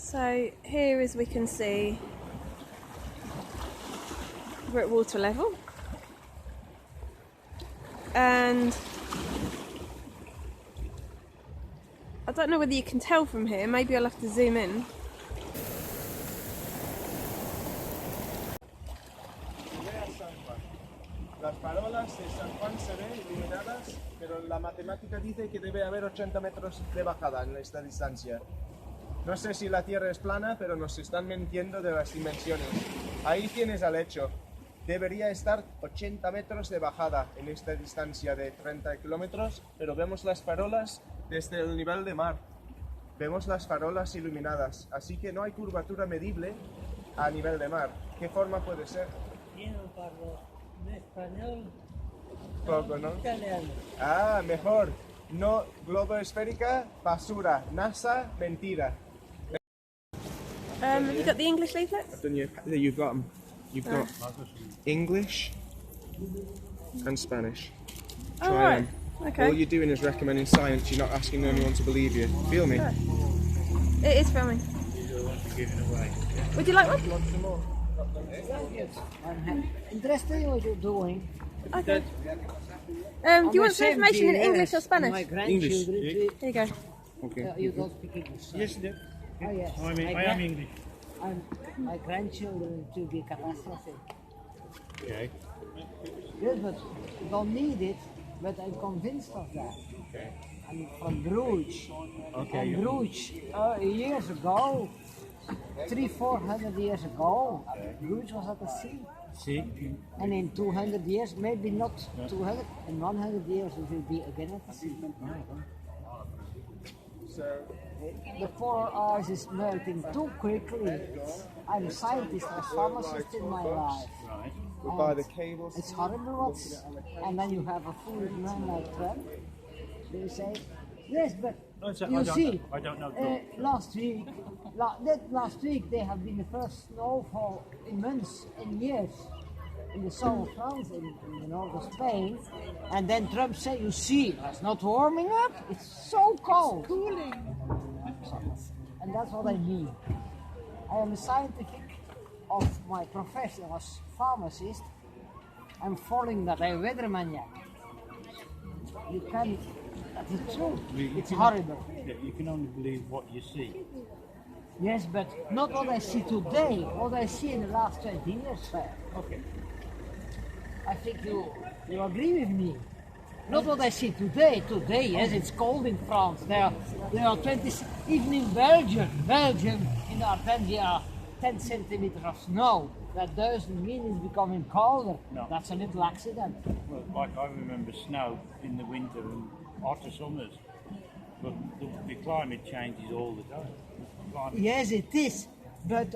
So here, as we can see, we're at water level, and I don't know whether you can tell from here, maybe I'll have to zoom in. Las farolas de San Juan se ven iluminadas, pero la matemática dice que debe haber 80 metros de bajada en esta distancia. No sé si la Tierra es plana, pero nos están mintiendo de las dimensiones. Ahí tienes al hecho. Debería estar 80 metros de bajada en esta distancia de 30 kilómetros, pero vemos las farolas desde el nivel de mar. Vemos las farolas iluminadas, así que no hay curvatura medible a nivel de mar. ¿Qué forma puede ser? De español, Poco, ¿no? italiano. Ah, mejor. No globo esférica, basura. NASA, mentira. Have you got the English leaflets? You've got them. You've got English and Spanish. Oh, Try right. them. Okay. All you're doing is recommending science. You're not asking anyone to believe you. Feel me? It is filming. Would you like one? Want some more? I'm interested in what you're doing. Okay. Do you want some information in English or My Spanish? grandchildren, Here you go. Okay. you don't speak English. So. Yes, dear. Oh, yes. I am English. My grandchildren to be catastrophe. Okay. Yes, but you don't need it, but I'm convinced of that. Okay. I'm from Bruges. Okay. And Bruges, years ago, 300-400 years ago, Bruges was at the sea. See? And in 200 years, maybe not 200, in 100 years it will be again at the sea. So, The polar ice is melting too quickly. I'm a scientist, a pharmacist in my life. Right. we'll buy the cables. It's horrible what's... And then you have a foolish man like Trump. They say, yes, but you see, I don't know. last week they have been the first snowfall in months and years in the south of France, in the north of Spain, and then Trump said, you see, it's not warming up, it's so cold. It's cooling. And that's what I mean. I am a scientific of my profession as pharmacist. I'm following that, I'm a weathermaniac. You can, that's the truth, it's horrible. You can only believe what you see. Yes, but not what I see today, what I see in the last 20 years, sir. Okay. I think you agree with me. Not what I see today. Today, yes, it's cold in France. There are 20, even in Belgium, in the Ardennes, there are 10 centimeters of snow. That doesn't mean it's becoming colder. No. That's a little accident. Well, like I remember snow in the winter and hotter summers, but the climate changes all the time. Climate. Yes, it is, but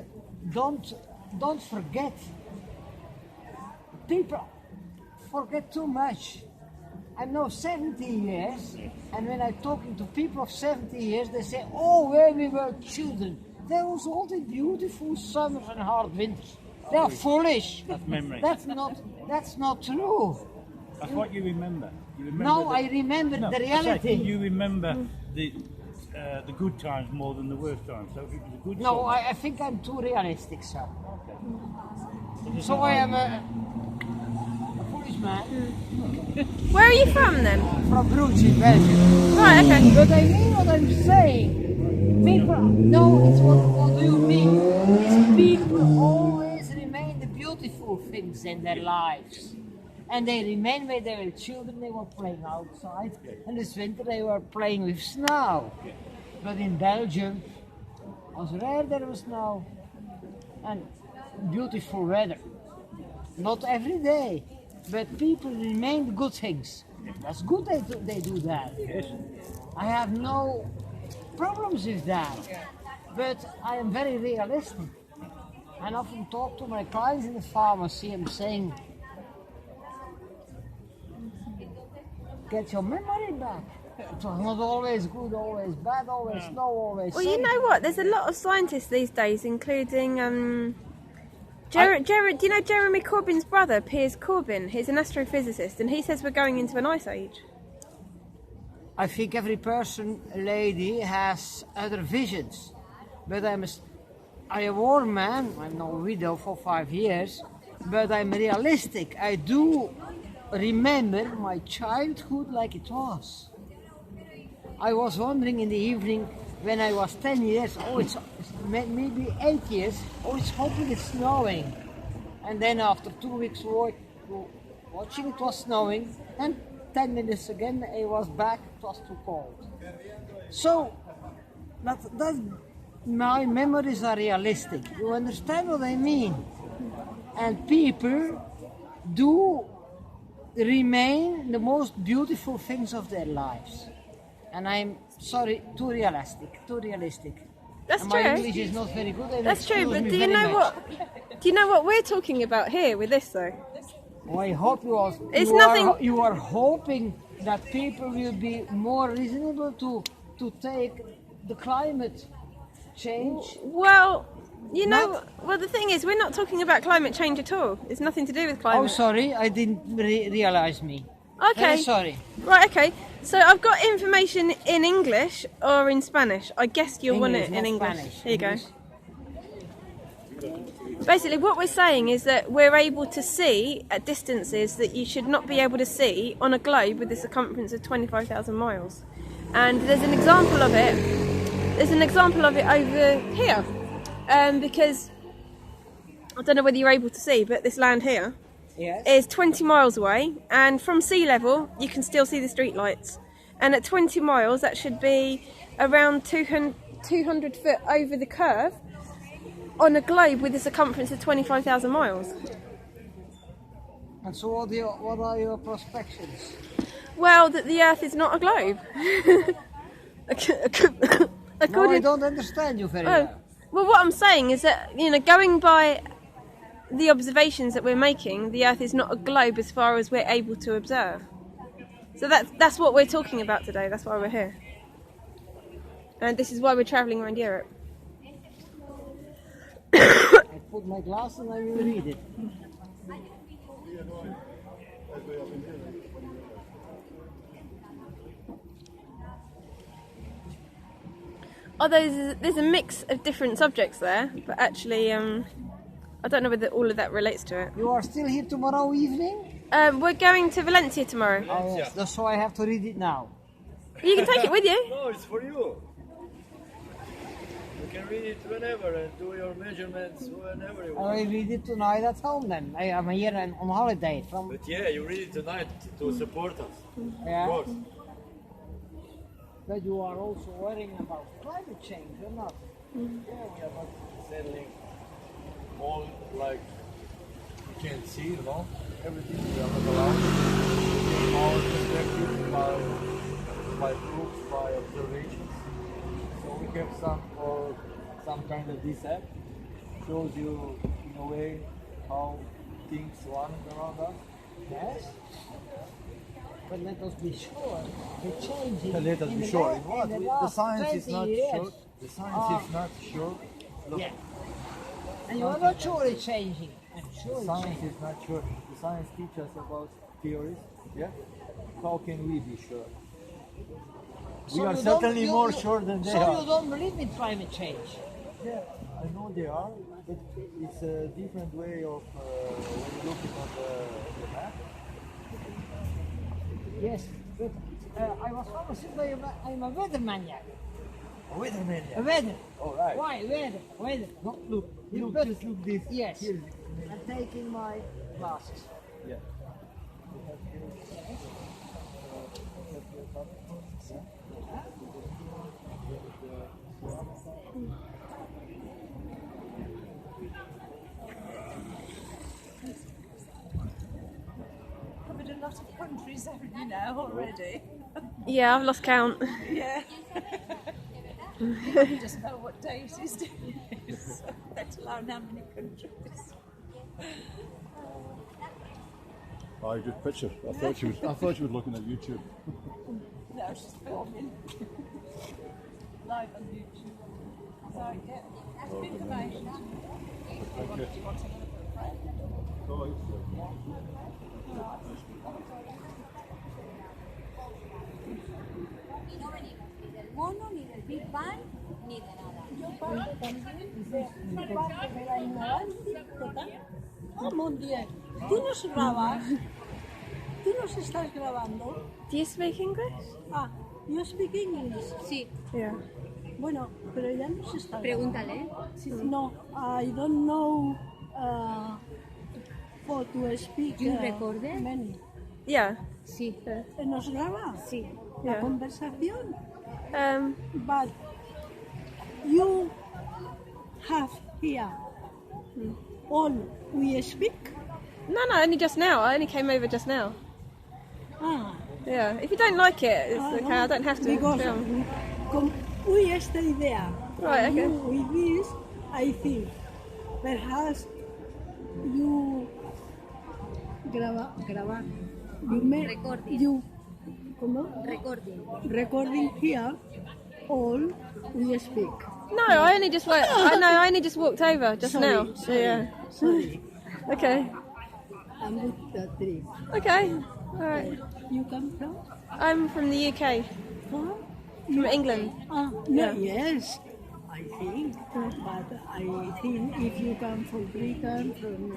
don't forget. People forget too much. I'm now 70 years, and when I'm talking to people of 70 years, they say, "Oh, where we were children, there was all the beautiful summers and hard winters." They are foolish. That's memory. That's not true. That's what you remember. You remember No, I remember the reality. You remember the good times more than the worst times. So it was a good. No, summer. I think I'm too realistic, sir. Okay. So I am a foolish man Where are you from then? from Bruges in Belgium. Right, okay. But I mean what I'm saying. People, no, it's what do you mean? Is people always remain the beautiful things in their lives. And they remain when they were children, they were playing outside. And this winter they were playing with snow. But in Belgium, it was rare there was snow. And beautiful weather. Not every day, but people remain the good things. That's good they do that. Yes. I have no problems with that, but I am very realistic. I often talk to my clients in the pharmacy. I'm saying, get your memory back. It was not always good, always bad, always snow, always Well, you sunny. know what? There's a lot of scientists these days, including do you know Jeremy Corbyn's brother, Piers Corbyn? He's an astrophysicist, and he says we're going into an ice age. I think every person, lady, has other visions. but I am a war man. I'm not a widow for 5 years, but I'm realistic. I do remember my childhood like it was. I was wondering in the evening when I was 10 years, it's maybe 8 years, it's hoping it's snowing. And then after 2 weeks watching it was snowing, and 10 minutes again I was back, it was too cold. So that my memories are realistic. You understand what I mean? And people do remain the most beautiful things of their lives. And I'm sorry, too realistic. That's and true. My English is not very good. And That's true, excuse but me do you very know much. what? Do you know what we're talking about here with this though? Well, I hope It's nothing. you are hoping that people will be more reasonable to take the climate change. Well, you know. Well, the thing is, we're not talking about climate change at all. It's nothing to do with climate. Oh, sorry, I didn't realize me. Okay. Very sorry. Right. Okay. So I've got information in English or in Spanish. I guess you'll want English, it in not English. Spanish. Here you go. English. Basically, what we're saying is that we're able to see at distances that you should not be able to see on a globe with a circumference of 25,000 miles. And there's an example of it. There's an example of it over here, because I don't know whether you're able to see, but this land here Yes. is 20 miles away, and from sea level you can still see the street lights. And at 20 miles, that should be around 200 foot over the curve on a globe with a circumference of 25,000 miles. And so what are your prospections? Well, that the Earth is not a globe. No, I don't understand you very well. Well, what I'm saying is that, going by the observations that we're making, the Earth is not a globe as far as we're able to observe. So that's what we're talking about today. That's why we're here. And this is why we're travelling around Europe. I put my glass and I will read it. Although there's a mix of different subjects there, but actually, I don't know whether all of that relates to it. You are still here tomorrow evening? We're going to Valencia tomorrow. Oh yes, so I have to read it now. You can take it with you. No, it's for you. You can read it whenever and do your measurements whenever you I want. will read it tonight at home then. I am here on holiday from... But yeah, you read it tonight to support us. Yeah. Of course. But you are also worrying about climate change, or not? Yeah, we are not settling all like you can see, everything we are not allowed. Our perspective by proofs, by observations. So we have some kind of this app shows you in a way how things run around us. Yes. But let us be sure the change Let us be sure. In what? The science is not sure. The science is not sure. Look, Yeah. And you are not sure it's changing. I'm sure the it's science changing. is not sure. The science teaches us about theories. Yeah. How can we be sure? We So are you don't- certainly you- more you- sure than they So are. you don't believe in climate change? Yeah, I know they are, but it's a different way of when you look on the map. Yes, but I was always saying I'm a weather maniac. Wait a minute. A weather. All right. Why weather? No, look, But- just look this. Yes. Here. I'm taking my glasses. Yeah. Covered a lot of countries, haven't you now already? Yeah, I've lost count. Yeah. You just know what day it is, let alone how many countries. Oh, good picture. I thought you were looking at YouTube. No, she's filming. Live on YouTube. So, yeah, that's the information. Y no venimos ni del mono, ni del Big Bang, ni de nada. parte de la ignorancia total. Oh, mon Dieu. Tú nos grabas. Tú nos estás grabando. Do you speak English? Ah, you speak English. Sí, Yeah. Bueno, pero ya nos está pregúntale. No, I don't know how to speak. You record it? Many. Yeah. Sí, ¿Nos graba? sí. La Yeah. conversación. Um, But you have here all we speak. no, only just now. I only came over just now. Ah, Yeah. If you don't like it, it's okay. I don't have to because film. we stay there. Right, okay. You, with this, I think perhaps you grabar. You make Recording. you ¿cómo? Recording here all we speak. No, I only just went. I only just walked over just Sorry, now. So, sorry, yeah. sorry. Okay. I'm with the trip. Okay. All right. You come from? I'm from the UK, From? from England. Ah, no, yes, I think. But I think if you come from Britain, from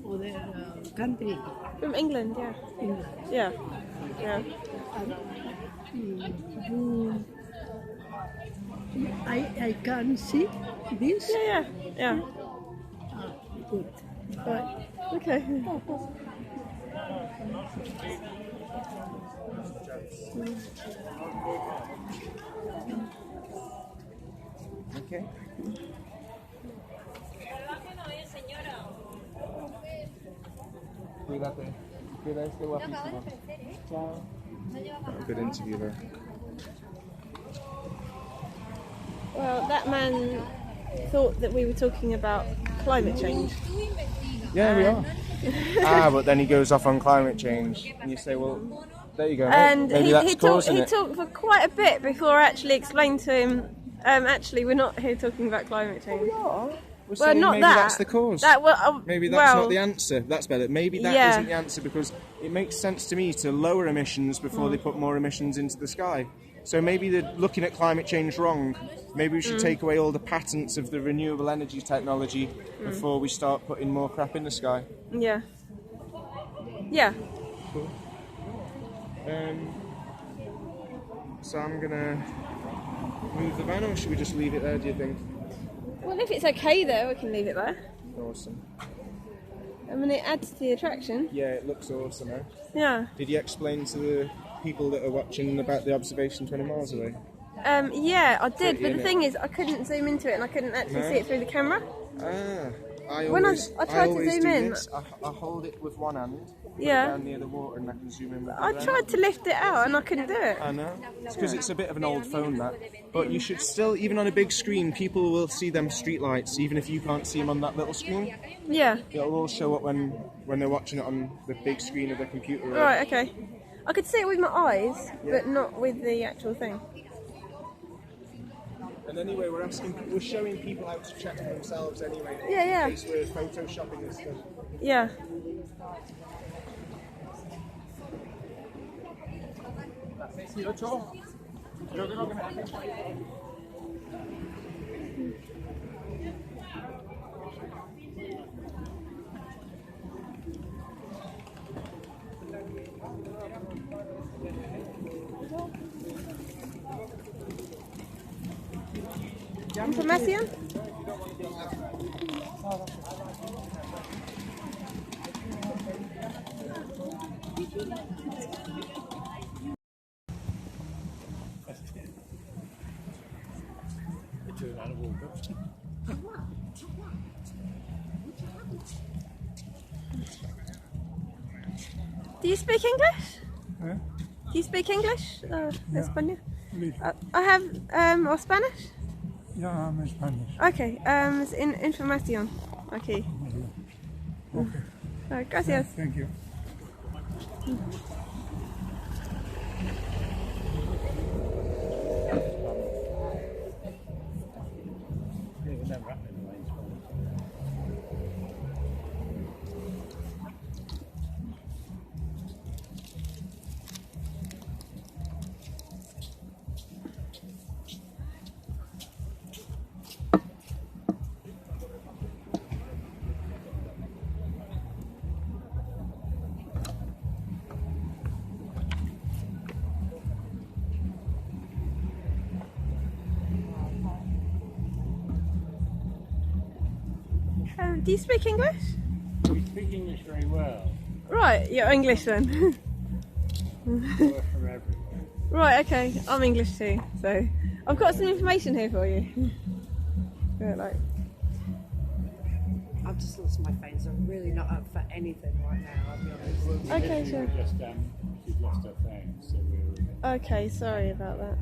other country, From England, yeah. England, Yeah. Yeah. you, I can see this. Yeah, yeah. Ah, good. Right. Okay. Okay. Cuídate. Cuida este guapísimo. Chao. Good interview there. Well, that man thought that we were talking about climate change. Yeah, we are. But then he goes off on climate change, and you say, well, there you go. mate. And Maybe he that's causing it. talked for quite a bit before I actually explained to him, actually, we're not here talking about climate change. We're Well, saying not maybe that. that's the cause. Maybe that's well, not the answer. That's better. Maybe that Yeah. not the answer, because it makes sense to me to lower emissions before they put more emissions into the sky. So maybe they're looking at climate change wrong. Maybe we should take away all the patents of the renewable energy technology before we start putting more crap in the sky. Yeah. Yeah. So I'm gonna move the van, or should we just leave it there, do you think? Well, if it's okay there, we can leave it there. Awesome. I mean, it adds to the attraction. Yeah, it looks awesome, eh? Yeah. Did you explain to the people that are watching about the observation 20 miles away? Yeah, I did, Pretty, but the innit? thing is, I couldn't zoom into it and I couldn't actually No? see it through the camera. I When I always, tried to always zoom do in- this. I hold it with one hand, put Yeah. it down near the water, and I can zoom in with the I other hand. tried to lift it out and I couldn't do it. I know. It's because it's a bit of an old phone, that. But you should still, even on a big screen, people will see them streetlights, even if you can't see them on that little screen. Yeah. It'll all show up when they're watching it on the big screen of the computer. Right, okay. I could see it with my eyes, but not with the actual thing. And anyway, we're showing people how to check for themselves anyway. Yeah, yeah. In case we're photoshopping this stuff. Yeah. Información? Do you speak English? Eh? Do you speak English? Español? Little. I have, or Spanish? Yeah, I'm Spanish. Okay, información. Okay. Okay. Gracias. Thank you. Do you speak English? We speak English very well. Right, you're English then. We're from everywhere. Right, okay, I'm English too, so I've got some information here for you. Yeah, like, I've just lost my phone, so I'm really not up for anything right now, I'll be honest. okay, sure. She's lost her phone, so we're Okay, sorry about that.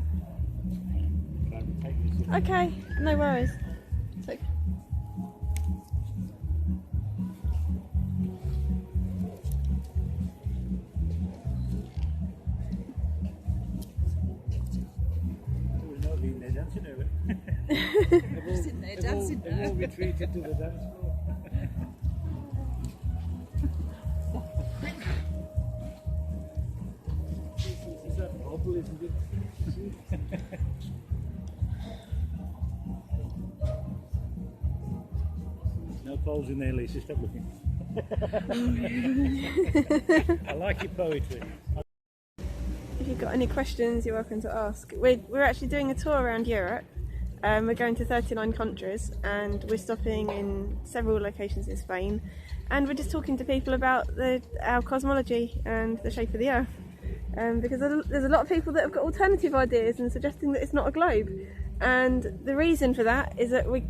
trying to take this. Okay, no worries. So, We're not being there dancing over. They've all retreated to the dance floor. Is that bubble, isn't it? No poles in there, Lisa, stop looking. I like your poetry. if you've got any questions, you're welcome to ask. We're actually doing a tour around Europe. We're going to 39 countries and we're stopping in several locations in Spain, and we're just talking to people about our cosmology and the shape of the Earth. Because there's a lot of people that have got alternative ideas and suggesting that it's not a globe, and the reason for that is that we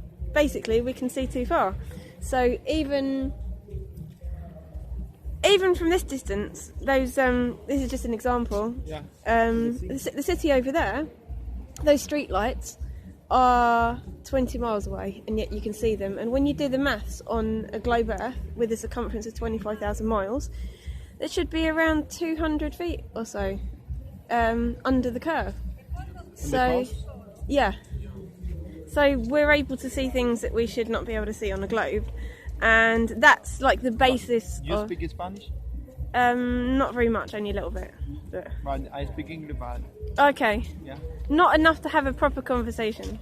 can see too far. So even from this distance, those this is just an example. Yeah. The city over there, those street lights are 20 miles away, and yet you can see them. And when you do the maths on a globe Earth with a circumference of 25,000 miles, it should be around 200 feet or so under the curve. So, yeah. So we're able to see things that we should not be able to see on a globe, and that's like the basis. You speak Spanish? Not very much, only a little bit. But I speak English, but okay. yeah. Not enough to have a proper conversation.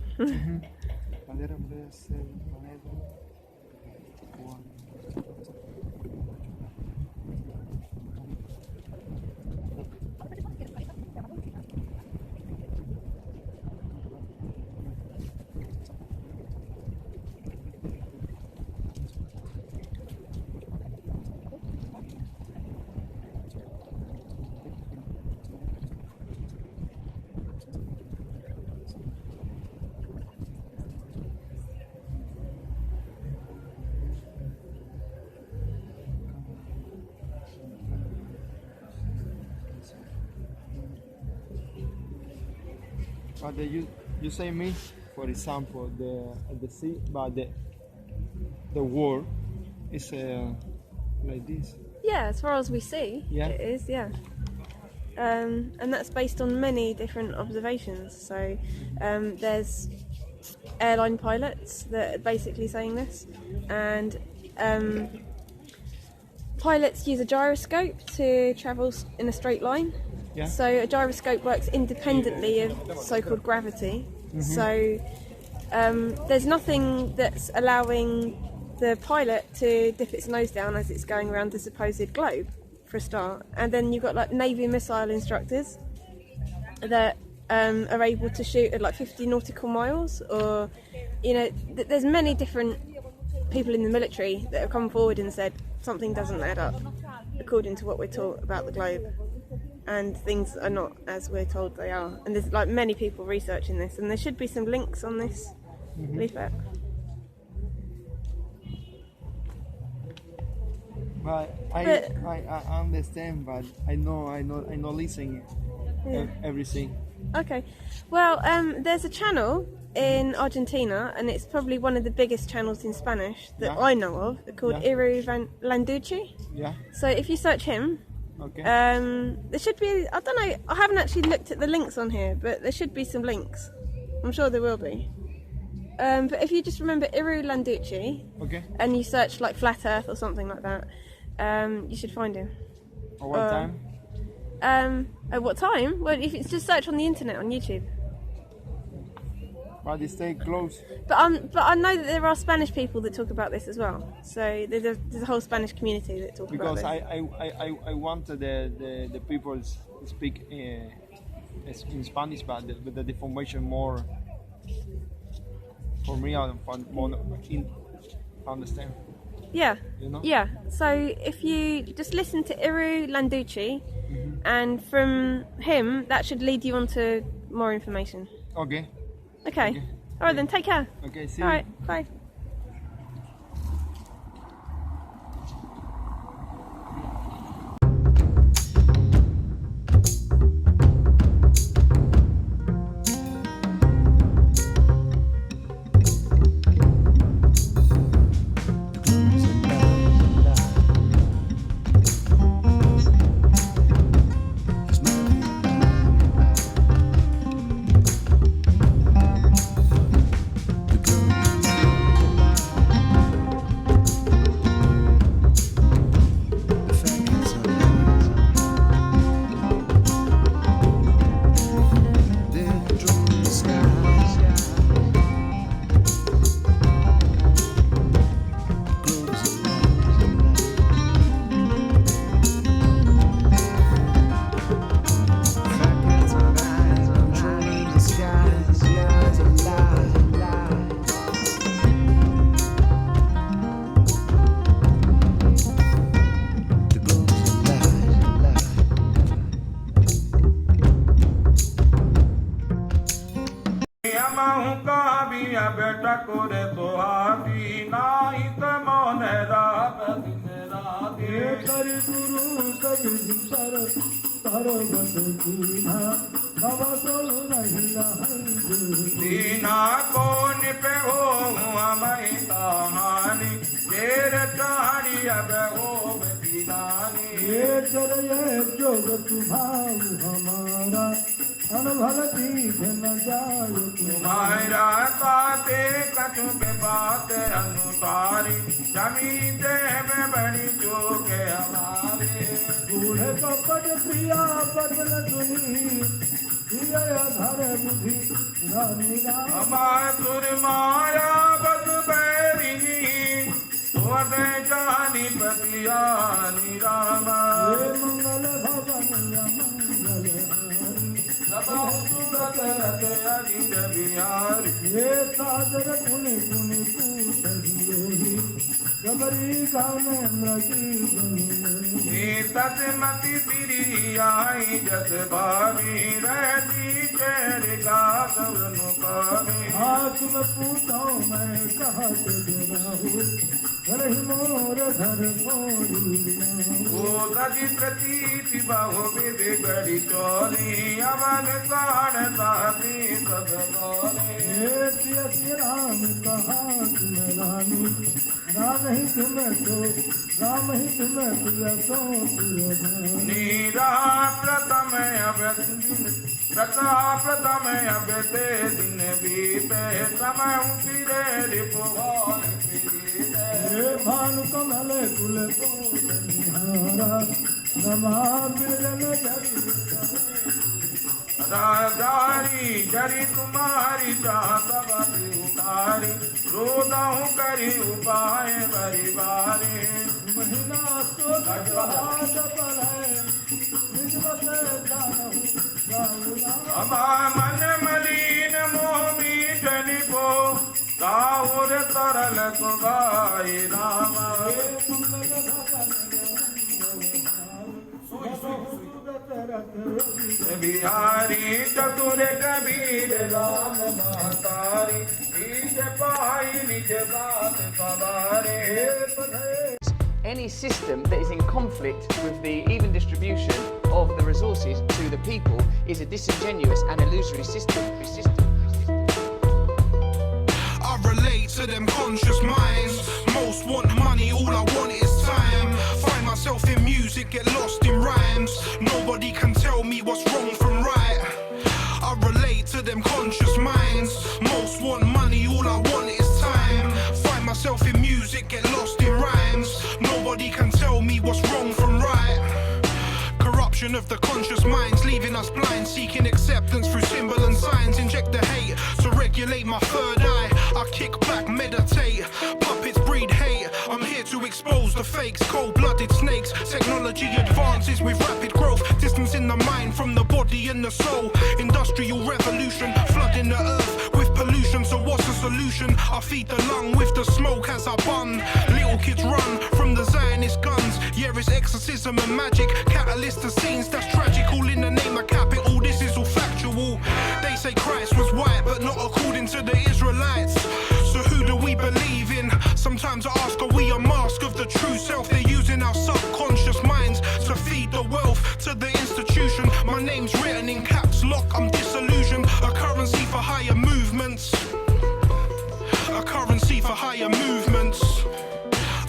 But you say me, for example, the sea, but the world is like this. Yeah, as far as we see, Yeah. it is, yeah. And that's based on many different observations. So there's airline pilots that are basically saying this, and pilots use a gyroscope to travel in a straight line. Yeah. So a gyroscope works independently of so-called gravity. So there's nothing that's allowing the pilot to dip its nose down as it's going around the supposed globe, for a start. And then you've got like Navy missile instructors that are able to shoot at like 50 nautical miles, or there's many different people in the military that have come forward and said something doesn't add up according to what we're taught about the globe, and things are not as we're told they are. And there's like many people researching this, and there should be some links on this leaflet. But I understand, but I know listen everything. Okay, well, there's a channel in Argentina, and it's probably one of the biggest channels in Spanish that I know of, called Iru Landucci. Yeah. So if you search him, Okay. there should be, I don't know, I haven't actually looked at the links on here, but there should be some links. I'm sure there will be. But if you just remember Iru Landucci, Okay. and you search like Flat Earth or something like that, you should find him. At what time? At what time? Well, if it's just search on the internet on YouTube. But they stay close. But I know that there are Spanish people that talk about this as well. So there's a whole Spanish community that talk about Because this. I want the people speak in Spanish, but the information more for me more understand. Yeah. You know? Yeah. So if you just listen to Iru Landucci, and from him, that should lead you on to more information. Okay. Okay. All right then. Take care. Okay. See All you. right. Bye. बेटा कोरे तो हाथी नाहित मन रात दिन राधे करि गुरु कवि पर तरवत दीना नव सो नहीं दीना कौन पे हो मैं कहानी तेर चाड़ी अब हो दीनानी ये जर ये जोग तुम्हारा हमारा अनभल दीख न जाए तुम्हारा ताते कछु के बात अनुसारी जमीन में बड़ी चोके हमारे बूढ़े कपट प्रिया बदन सुनी धर बुद्धि रानी तुर माया बद बैरिनी तुद जानी पतियानी रामा मंगल भवन ये सादर पुनि पुनि पूछी गबरी गाने लगी तत्मति पिरी आई जत भावी रहती चेर गागवनु पावी आज मैं पूछा मैं कहा घर ही मोर घर मोरी ओ गति प्रतीति बाहु विधि गड़ी चोली अवन कान साथी सब श्री राम कहा तुम रानी राम ही तुम्हें तो राम ही तुम्हें प्रिय तो नीरा प्रथम प्रथम अब ते दिन बीते समय फिरे रिपुवान भानु कमल कुल रमा बिरन राजारी जरी तुम्हारी चाहती उतारी रोदाऊ करी उपाय बरी बारी महीना तो मन मलिन मोमी जनिपो काउर तरल कुबाई रामा बिहारी चतुर कबीर राम महतारी निज पाई निज बात सवारे Any system that is in conflict with the even distribution of the resources to the people is a disingenuous and illusory system. I relate to them conscious minds. Most want money, all I want is time. Find myself in music, get lost in rhymes. Nobody can tell me what's wrong from right. I relate to them conscious minds. Most want money, all I want is time. Find myself in music, get lost in rhymes. Nobody can tell me what's wrong from right. Corruption of the conscious minds, leaving us blind, seeking acceptance through symbol and signs. Inject the hate to regulate my third eye. I kick back, meditate. Puppets breed hate. I'm here to expose the fakes, cold-blooded snakes. Technology advances with rapid growth, distancing the mind from the body and the soul. Industrial revolution, flooding the earth with pollution. So what's the solution. I feed the lung with the smoke as I bun. Little kids run from the Zionist guns. Yeah, it's exorcism and magic. Catalyst the scenes that's tragic. All in the name of capital. This is all factual. They say Christ was white, but not according to the Israelites. So who do we believe in? Sometimes I ask, are we a mask of the true self? They're using our subconscious minds to feed the wealth to the institution. My name's written in caps lock, I'm disillusioned. A currency for higher movements. A currency for higher movements.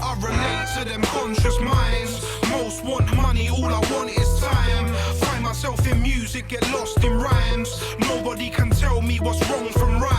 I relate to them conscious minds. Most want money, all I want is time. Find myself in music, get lost in rhymes. Nobody can tell me what's wrong from right.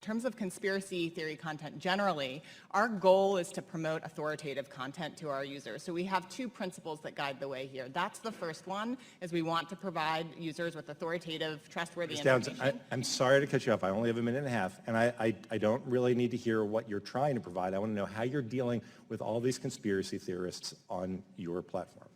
In terms of conspiracy theory content generally, our goal is to promote authoritative content to our users. So we have two principles that guide the way here. That's the first one, is we want to provide users with authoritative, trustworthy information. I'm sorry to cut you off. I only have a minute and a half, and I don't really need to hear what you're trying to provide. I want to know how you're dealing with all these conspiracy theorists on your platform.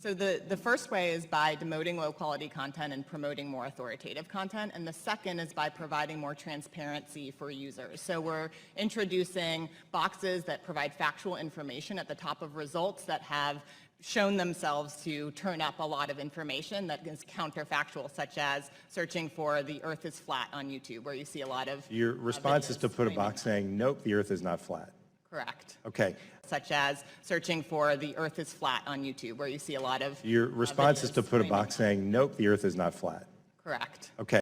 So the first way is by demoting low-quality content and promoting more authoritative content, and the second is by providing more transparency for users. So we're introducing boxes that provide factual information at the top of results that have shown themselves to turn up a lot of information that is counterfactual, such as searching for the Earth is flat on YouTube, where you see a lot of Your response is to put a box saying, nope, the Earth is not flat. Correct. Okay. Such as searching for the Earth is flat on YouTube, where you see a lot of Your response is to put a box saying, nope, the Earth is not flat. Correct. Okay.